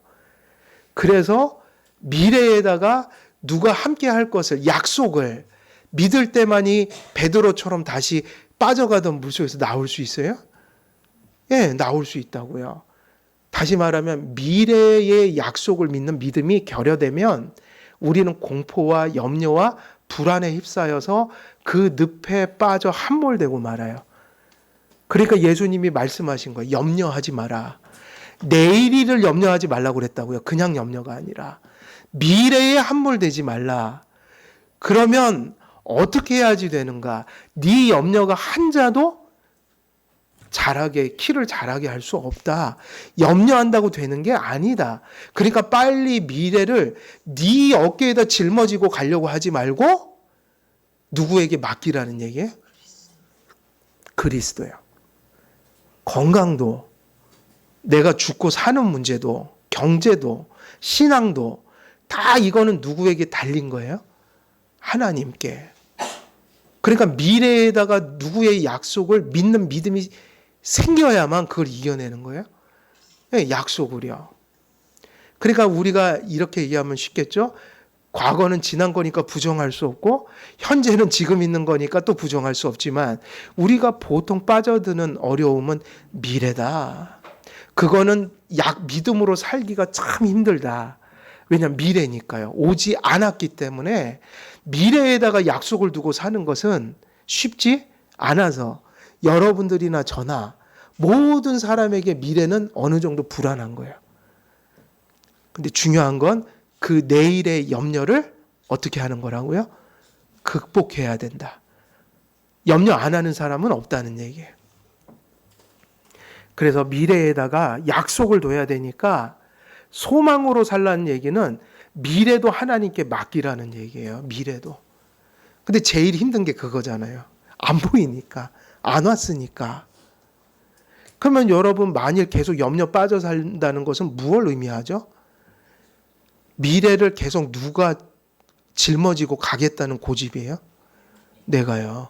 그래서 미래에다가 누가 함께 할 것을 약속을 믿을 때만이 베드로처럼 다시 빠져가던 물속에서 나올 수 있어요? 예, 나올 수 있다고요. 다시 말하면 미래의 약속을 믿는 믿음이 결여되면 우리는 공포와 염려와 불안에 휩싸여서 그 늪에 빠져 함몰되고 말아요. 그러니까 예수님이 말씀하신 거예요. 염려하지 마라. 내일을 염려하지 말라고 그랬다고요. 그냥 염려가 아니라. 미래에 함몰되지 말라. 그러면 어떻게 해야지 되는가? 네 염려가 한자도 키를 자라게 할 수 없다. 염려한다고 되는 게 아니다. 그러니까 빨리 미래를 네 어깨에다 짊어지고 가려고 하지 말고 누구에게 맡기라는 얘기예요? 그리스도요. 건강도, 내가 죽고 사는 문제도, 경제도, 신앙도 다 이거는 누구에게 달린 거예요? 하나님께. 그러니까 미래에다가 누구의 약속을 믿는 믿음이 생겨야만 그걸 이겨내는 거예요. 약속을요. 그러니까 우리가 이렇게 얘기하면 쉽겠죠. 과거는 지난 거니까 부정할 수 없고 현재는 지금 있는 거니까 또 부정할 수 없지만 우리가 보통 빠져드는 어려움은 미래다. 그거는 믿음으로 살기가 참 힘들다. 왜냐하면 미래니까요. 오지 않았기 때문에 미래에다가 약속을 두고 사는 것은 쉽지 않아서 여러분들이나 저나 모든 사람에게 미래는 어느 정도 불안한 거예요. 근데 중요한 건 그 내일의 염려를 어떻게 하는 거라고요? 극복해야 된다. 염려 안 하는 사람은 없다는 얘기예요. 그래서 미래에다가 약속을 둬야 되니까 소망으로 살라는 얘기는 미래도 하나님께 맡기라는 얘기예요. 미래도. 근데 제일 힘든 게 그거잖아요. 안 보이니까. 안 왔으니까. 그러면 여러분 만일 계속 염려 빠져 산다는 것은 무엇을 의미하죠? 미래를 계속 누가 짊어지고 가겠다는 고집이에요? 내가요.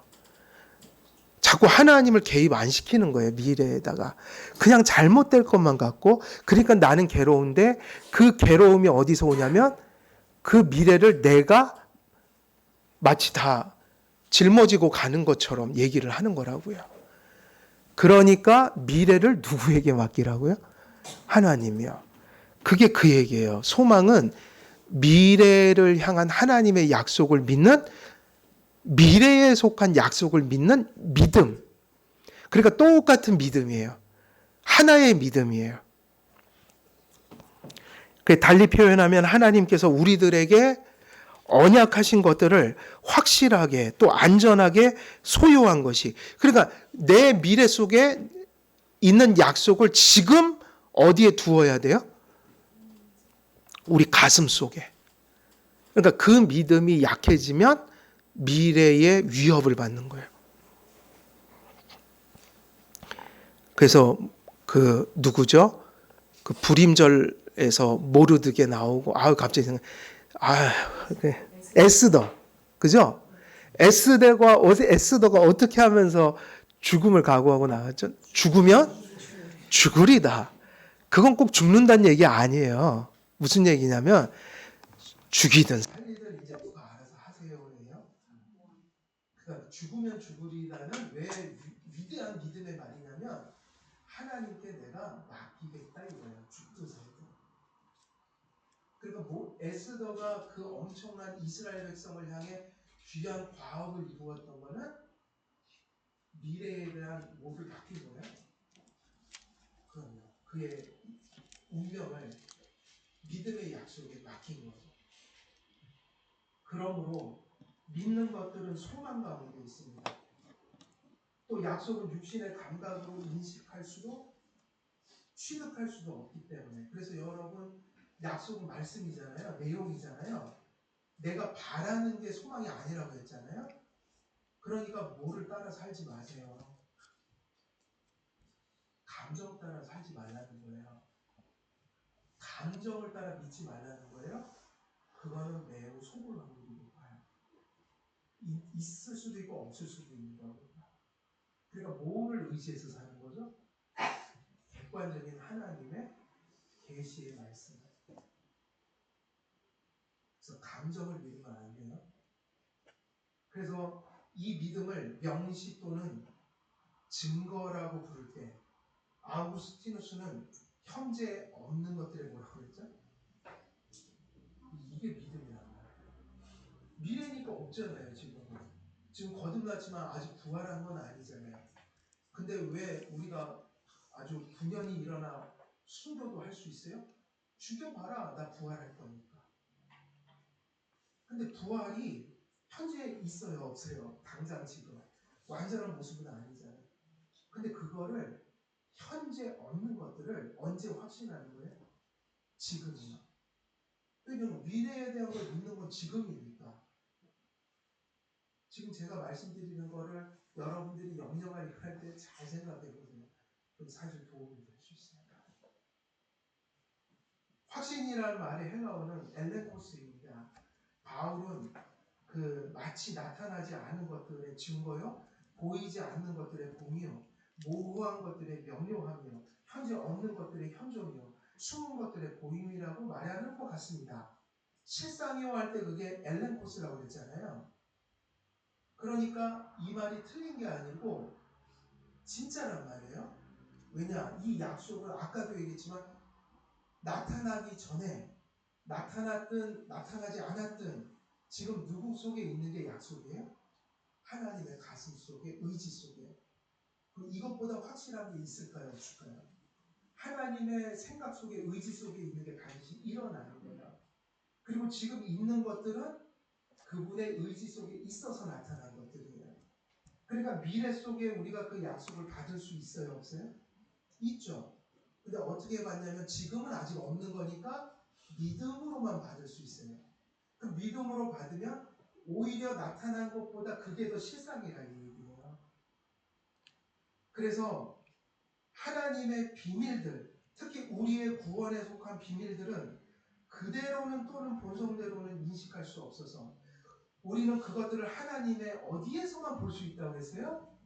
자꾸 하나님을 개입 안 시키는 거예요. 미래에다가. 그냥 잘못될 것만 같고 그러니까 나는 괴로운데 그 괴로움이 어디서 오냐면 그 미래를 내가 마치 다 짊어지고 가는 것처럼 얘기를 하는 거라고요. 그러니까 미래를 누구에게 맡기라고요? 하나님이요. 그게 그 얘기예요. 소망은 미래를 향한 하나님의 약속을 믿는 미래에 속한 약속을 믿는 믿음. 그러니까 똑같은 믿음이에요. 하나의 믿음이에요. 달리 표현하면 하나님께서 우리들에게 언약하신 것들을 확실하게 또 안전하게 소유한 것이. 그러니까 내 미래 속에 있는 약속을 지금 어디에 두어야 돼요? 우리 가슴 속에. 그러니까 그 믿음이 약해지면 미래의 위협을 받는 거예요. 그래서 그 누구죠? 그 불임절에서 모르드게 나오고 갑자기 생각. 에스더. 그죠? 에스더가 어떻게 하면서 죽음을 각오하고 나왔죠? 죽으면 죽으리다. 그건 꼭 죽는다는 얘기 아니에요. 무슨 얘기냐면 죽이든 살리든 이제 누가 알아서 하세요예요. 그러니까 죽으면 죽으리라는 왜 위대한 믿음의 말이냐면 하나님께 내가 맡기겠다 이거예요. 죽든 살든. 그러니까 에스더가 그 엄청난 이스라엘 백성을 향해 귀한 과업을 이루었던 거는 미래에 대한 몫을 맡긴 거예요. 그럼요. 그의 운명을 믿음의 약속에 맡긴 거죠. 그러므로 믿는 것들은 소망 가운데 있습니다. 또 약속은 육신의 감각으로 인식할 수도 취득할 수도 없기 때문에. 그래서 여러분, 약속은 말씀이잖아요. 내용이잖아요. 내가 바라는 게 소망이 아니라고 했잖아요. 그러니까 뭐를 따라 살지 마세요. 감정 따라 살지 말라는 거예요. 감정을 따라 믿지 말라는 거예요. 그거는 매우 속을 확률이 높아요. 있을 수도 있고 없을 수도 있는 거거든요. 그러니까 뭐를 의지해서 사는 거죠? 객관적인 하나님의 계시의 말씀. 그래서 감정을 믿으면 안 돼요. 그래서 이 믿음을 명시 또는 증거라고 부를 때 아우구스티누스는 현재 없는 것들에 뭐라고 그랬죠? 이게 믿음이란 말이에요. 미래니까 없잖아요. 지금 거듭났지만 아직 부활한 건 아니잖아요. 근데 왜 우리가 아주 분연히 일어나 순교도 할 수 있어요? 죽여봐라. 나 부활할 거니까. 근데 부활이 현재 있어요? 없어요? 당장 지금. 완전한 모습은 아니잖아요. 근데 그거를 현재 얻는 것들을 언제 확신하는 거예요? 지금이요. 왜냐면 미래에 대한 걸 믿는 건 지금이니까. 지금 제가 말씀드리는 거를 여러분들이 영영하게 할 때 잘 생각해 보세요. 그럼 사실 도움이 될 수 있어요. 확신이라는 말의 헬라어는 엘레코스입니다. 바울은 마치 나타나지 않은 것들의 증거요, 보이지 않는 것들의 공이요, 모호한 것들의 명료함이요, 현재 없는 것들의 현존이요, 숨은 것들의 보임이라고 말하는 것 같습니다. 실상이요 할 때 그게 엘렌코스라고 그랬잖아요. 그러니까 이 말이 틀린 게 아니고 진짜란 말이에요. 왜냐? 이 약속은 아까도 얘기했지만 나타나기 전에 나타났든 나타나지 않았든 지금 누구 속에 있는 게 약속이에요? 하나님의 가슴 속에, 의지 속에. 그럼 이것보다 확실한 게 있을까요? 없을까요? 하나님의 생각 속에, 의지 속에 있는 게 반드시 일어나는 거예요. 그리고 지금 있는 것들은 그분의 의지 속에 있어서 나타난 것들이에요. 그러니까 미래 속에 우리가 그 약속을 받을 수 있어요? 없어요? 있죠. 근데 어떻게 받냐면 지금은 아직 없는 거니까 믿음으로만 받을 수 있어요. 그 믿음으로 받으면 오히려 나타난 것보다 그게 더 실상이라는 얘기예요. 그래서 하나님의 비밀들, 특히 우리의 구원에 속한 비밀들은 그대로는 또는 본성대로는 인식할 수 없어서 우리는 그것들을 하나님의 어디에서만 볼 수 있다고 했어요?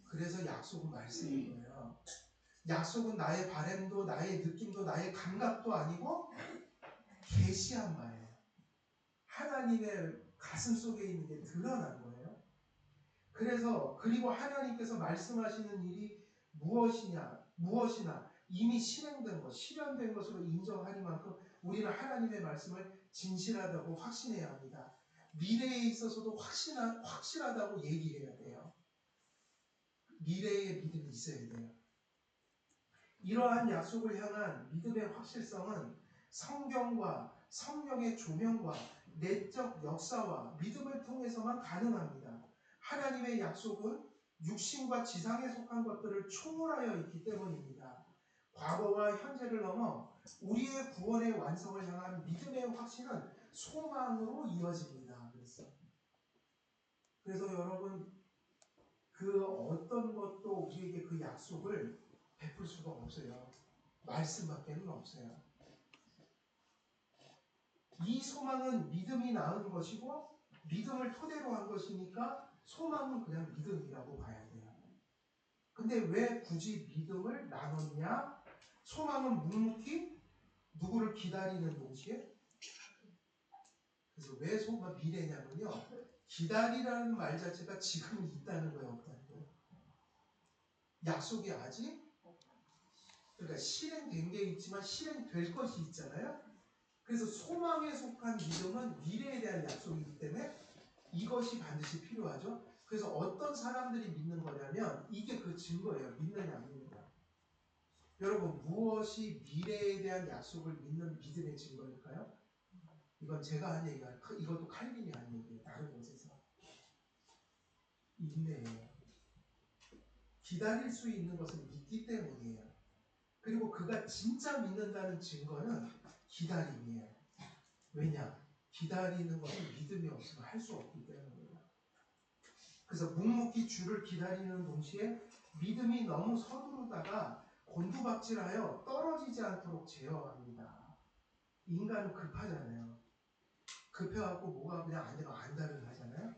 그래서 약속은 말씀인 거예요. 약속은 나의 바램도 나의 느낌도 나의 감각도 아니고 계시한 바예요. 하나님의 가슴 속에 있는 게 드러난 거예요. 그리고 하나님께서 말씀하시는 일이 무엇이나 이미 실행된 것, 실현된 것으로 인정하니만큼 우리는 하나님의 말씀을 진실하다고 확신해야 합니다. 미래에 있어서도 확실하다고 얘기해야 돼요. 미래의 믿음이 있어야 돼요. 이러한 약속을 향한 믿음의 확실성은 성경과 성령의 조명과 내적 역사와 믿음을 통해서만 가능합니다. 하나님의 약속은 육신과 지상에 속한 것들을 초월하여 있기 때문입니다. 과거와 현재를 넘어 우리의 구원의 완성을 향한 믿음의 확신은 소망으로 이어집니다. 그래서 여러분, 그 어떤 것도 우리에게 그 약속을 베풀 수가 없어요. 말씀밖에는 없어요. 이 소망은 믿음이 낳은 것이고 믿음을 토대로 한 것이니까 소망은 그냥 믿음이라고 봐야 돼요. 근데 왜 굳이 믿음을 나눴냐? 소망은 묵묵히 누구를 기다리는 동시에, 그래서 왜 소망 미래냐면요, 기다리라는 말 자체가 지금 있다는 거예요, 없다는 거예요. 약속이 아직, 그러니까 실행된 게 있지만 실행될 것이 있잖아요. 그래서 소망에 속한 믿음은 미래에 대한 약속이기 때문에 이것이 반드시 필요하죠. 그래서 어떤 사람들이 믿는 거냐면 이게 그 증거예요. 믿느냐 안 믿느냐. 여러분, 무엇이 미래에 대한 약속을 믿는 믿음의 증거일까요? 이건 제가 한 얘기가 아니고 이것도 칼빈이 한 얘기예요. 다른 곳에서. 인내예요. 기다릴 수 있는 것은 믿기 때문이에요. 그리고 그가 진짜 믿는다는 증거는 기다림이에요. 왜냐? 기다리는 것은 믿음이 없으면 할 수 없기 때문이에요. 그래서 묵묵히 주를 기다리는 동시에 믿음이 너무 서두르다가 곤두박질하여 떨어지지 않도록 제어합니다. 인간은 급하잖아요. 급해갖고 뭐가 그냥 안 되면 안달을 하잖아요.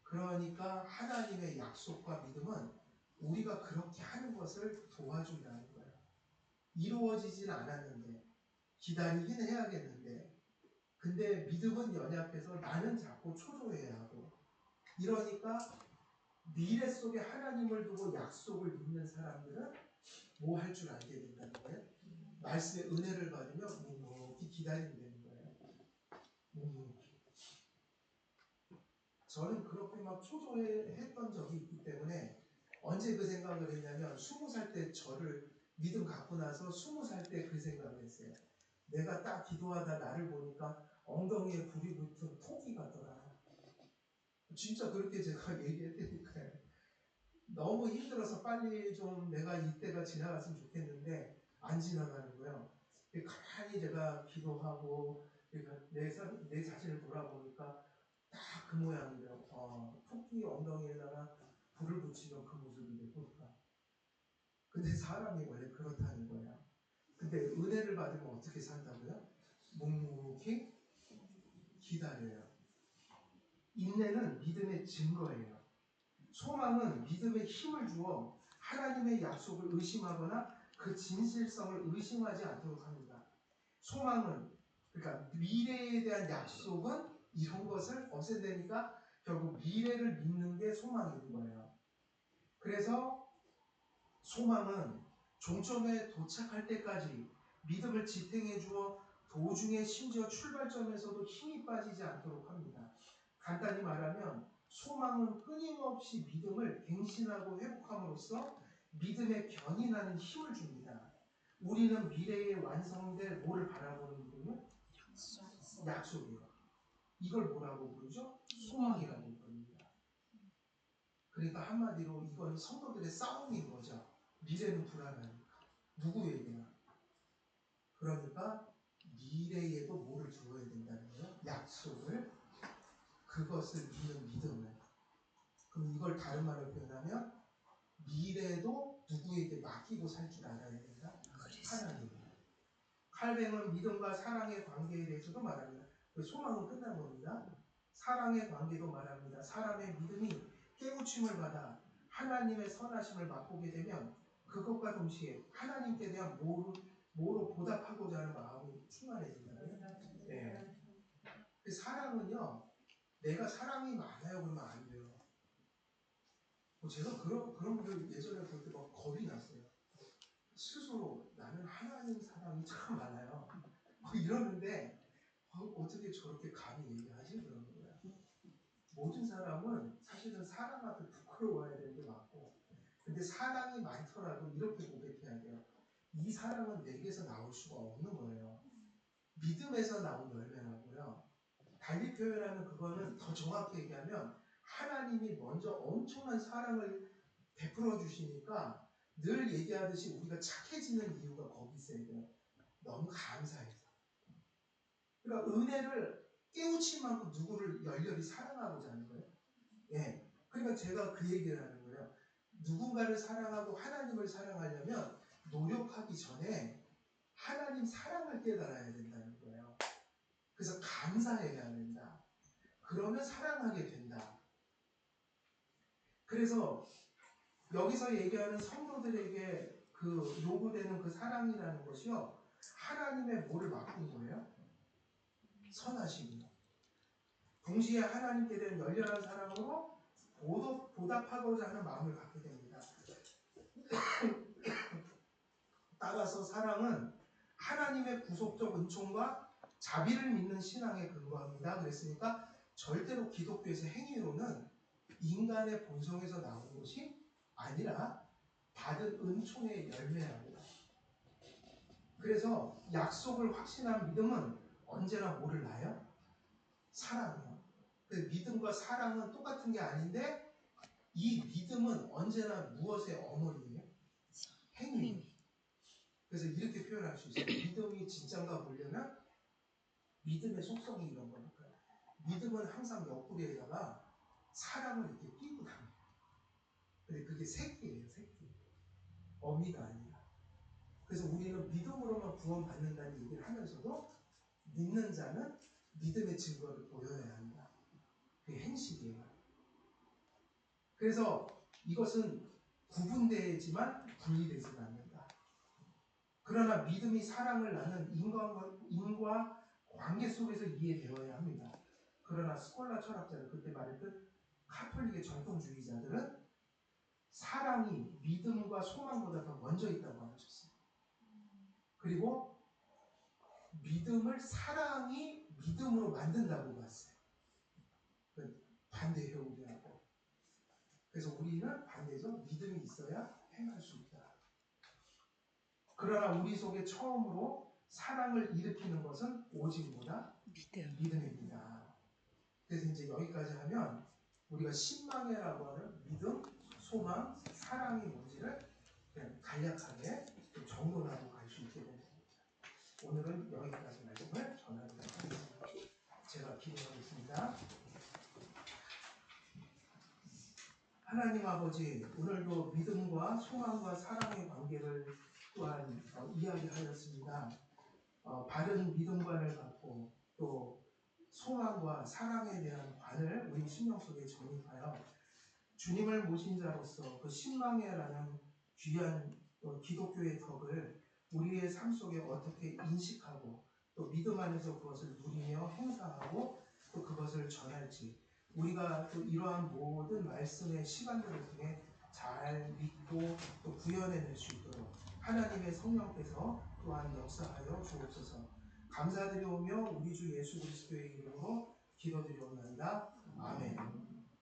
그러니까 하나님의 약속과 믿음은 우리가 그렇게 하는 것을 도와준다는 거예요. 이루어지진 않았는데 기다리긴 해야겠는데, 근데 믿음은 연약해서 나는 자꾸 초조해야 하고, 이러니까 미래 속에 하나님을 두고 약속을 믿는 사람들은 뭐 할 줄 알게 된다는 거예요. 말씀의 은혜를 받으면 묵묵히 기다린다는 거예요. 묵묵히. 저는 그렇게 막 초조했던 적이 있기 때문에 언제 그 생각을 했냐면 20살 때 저를 믿음 갖고 나서 20살 때 그 생각을 했어요. 내가 딱 기도하다 나를 보니까 엉덩이에 불이 붙은 토끼 같더라. 진짜 그렇게 제가 얘기했다니까요. 너무 힘들어서 빨리 좀 내가 이때가 지나갔으면 좋겠는데 안 지나가는 거예요. 가만히 제가 기도하고 내 자신을 돌아보니까 딱 그 모양이에요. 토끼 엉덩이에다가 불을 붙이면 그 모습이 되니까. 근데 사람이 원래 그렇다는 거예요. 근데 은혜를 받으면 어떻게 산다고요? 묵묵히 기다려요. 인내는 믿음의 증거예요. 소망은 믿음에 힘을 주어 하나님의 약속을 의심하거나 그 진실성을 의심하지 않도록 합니다. 소망은, 그러니까 미래에 대한 약속은 이런 것을 없앤다니까 결국 미래를 믿는 게 소망인 거예요. 그래서 소망은 종점에 도착할 때까지 믿음을 지탱해 주어 도중에 심지어 출발점에서도 힘이 빠지지 않도록 합니다. 간단히 말하면 소망은 끊임없이 믿음을 갱신하고 회복함으로써 믿음에 견인하는 힘을 줍니다. 우리는 미래에 완성될 뭐를 바라보는 믿음은? 약속이에요. 이걸 뭐라고 부르죠? 소망이라고 부릅니다. 그러니까 한마디로 이건 성도들의 싸움인 거죠. 미래는 불안하니까. 누구에게나. 그러니까 미래에도 뭐를 두어야 된다는 거예요? 약속을. 그것을 믿는 믿음을. 그럼 이걸 다른 말로 표현하면 미래도 누구에게 맡기고 살 줄 알아야 된다? 하나님. 칼뱅은 믿음과 사랑의 관계에 대해서도 말합니다. 소망은 끝난 겁니다. 사랑의 관계도 말합니다. 사람의 믿음이 깨우침을 받아 하나님의 선하심을 맛보게 되면 그것과 동시에 하나님께 대한 뭐로 보답하고자 하는 마음이 충만해진다고요. 네. 그 사랑은요, 내가 사랑이 많아요 그러면 안 돼요. 제가 그런 분들 예전에 볼 때 막 겁이 났어요. 스스로 나는 하나님 사랑이 참 많아요. 이러는데 어떻게 저렇게 감히 얘기하지? 그런 거예요. 모든 사람은 사실은 사랑 앞에 부끄러워야 되는 게 맞고, 근데 사랑이 많더라도 이렇게 고백해야 돼요. 이 사랑은 내게서 나올 수가 없는 거예요. 믿음에서 나온 열매라고요. 달리 표현하는 그거는 더 정확히 얘기하면 하나님이 먼저 엄청난 사랑을 베풀어 주시니까 늘 얘기하듯이 우리가 착해지는 이유가 거기 있어야 돼요. 너무 감사해서. 그러니까 은혜를 깨우칠 만큼 누구를 열렬히 사랑하고자 하는 거예요. 예. 그러니까 제가 그 얘기를 하는 거예요. 누군가를 사랑하고 하나님을 사랑하려면 노력하기 전에 하나님 사랑을 깨달아야 된다는 거예요. 그래서 감사해야 된다. 그러면 사랑하게 된다. 그래서 여기서 얘기하는 성도들에게 그 요구되는 그 사랑이라는 것이요. 하나님의 뭐를 맡긴 거예요? 선하심이요. 동시에 하나님께 대한 열렬한 사랑으로 보답하고자 하는 마음을 갖게 됩니다. 따라서 사랑은 하나님의 구속적 은총과 자비를 믿는 신앙에 근거합니다. 그랬으니까 절대로 기독교에서 행위로는 인간의 본성에서 나온 것이 아니라 받은 은총의 열매랍니다. 그래서 약속을 확신한 믿음은 언제나 뭐를 낳아요? 사랑이요. 믿음과 사랑은 똑같은 게 아닌데 이 믿음은 언제나 무엇의 어머니예요? 행위예요. 그래서 이렇게 표현할 수 있어요. 믿음이 진짠가 보려면 믿음의 속성이 이런 거니까. 믿음은 항상 옆구리에다가 사랑을 이렇게 끼고 다녀요. 근데 그게 새끼예요, 새끼. 어미가 아니라. 그래서 우리는 믿음으로만 구원받는다는 얘기를 하면서도 믿는 자는 믿음의 증거를 보여야 한다. 그게 행실이에요. 그래서 이것은 구분되지만 분리되지는 않는다. 그러나 믿음이 사랑을 낳는 인과 관계 속에서 이해되어야 합니다. 그러나 스콜라 철학자는 그때 말했던 카톨릭의 전통주의자들은 사랑이 믿음과 소망보다 더 먼저 있다고 하셨어요. 그리고 믿음을 사랑이 믿음으로 만든다고 봤어요. 반대해요, 우리하고. 그래서 우리는 반대죠. 믿음이 있어야 행할 수 있다. 그러나 우리 속에 처음으로 사랑을 일으키는 것은 오직 뭐다? 믿음입니다. 그래서 이제 여기까지 하면 우리가 신망이라고 하는 믿음, 소망, 사랑이 뭔지를 그냥 간략하게 좀 정론하고 갈 수 있게 됩니다. 오늘은 여기까지 말씀을 전하도록 하겠습니다. 제가 기도하겠습니다. 하나님 아버지, 오늘도 믿음과 소망과 사랑의 관계를 또한 이야기하였습니다. 바른 믿음관을 갖고 또 소망과 사랑에 대한 관을 우리 심령 속에 정립하여 주님을 모신 자로서 그 신망이라는 귀한 기독교의 덕을 우리의 삶 속에 어떻게 인식하고 또 믿음 안에서 그것을 누리며 행사하고 또 그것을 전할지 우리가 또 이러한 모든 말씀의 시간들을 통해 잘 믿고 또 구현해낼 수 있도록 하나님의 성령께서 또한 역사하여 주옵소서. 감사드리오며 우리 주 예수 그리스도의 이름으로 기도드리옵나이다. 아멘.